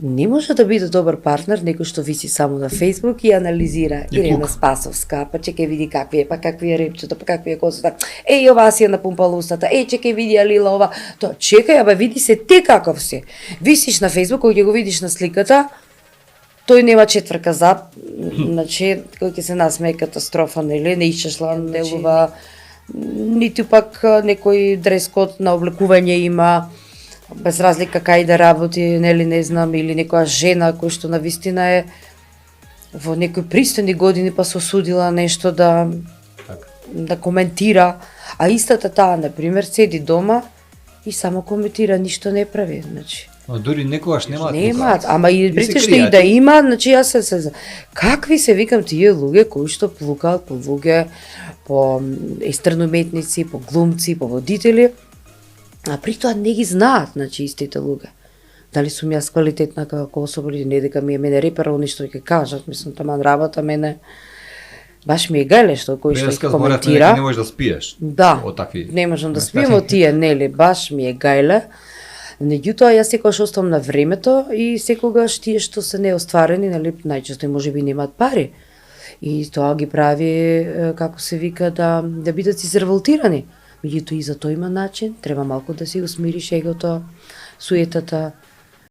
Не може да биде добар партнер некој што виси само на Facebook и анализира Ирена Спасовска, па чекај види какви е, па какви е репчето, па какви е косата. Еј, ова си е напумпала устата. Еј, чекај види Алила ова. Тоа, чекај, абе види се ти каков си. Висиш на Facebook, кога ќе го видиш на сликата, тој нема четврка зад, значи кој ќе се насмее катастрофа, нели, не исчешла, делува, ниту пак некој дрес-код на облекување има, без разлика кај да работи, нели не знам, или некоја жена која што навистина е во некои пристојни години па се осудила нешто да коментира, а истата таа на пример седи дома и само коментира, ништо не прави, значи. Но дури некогаш немаат. Немаат, ама и притешно и да има, значи јас се какви се викам тие луѓе кои што плукаат по луѓе, по естрени уметници, по глумци, по водители. А при тоа не ги знаат, значи, истите луѓе. Дали сум јас квалитетна како особа или не, дека ми е мене реперал нешто ќе кажат, мислам, таман работа мене баш ми е гајле што кој што ќе коментира. Не можеш да спиеш. Да, од такви. Не можам да спием од тие, нели, баш ми е гајле. Меѓутоа јас секогаш оставам на времето и секогаш тие што се неостварени, нели, најчесто можеби немаат пари. И тоа ги прави, како се вика, да бидат изреволтирани. Меѓутоа и за тоа има начин, треба малку да си го смириш егото, суетата,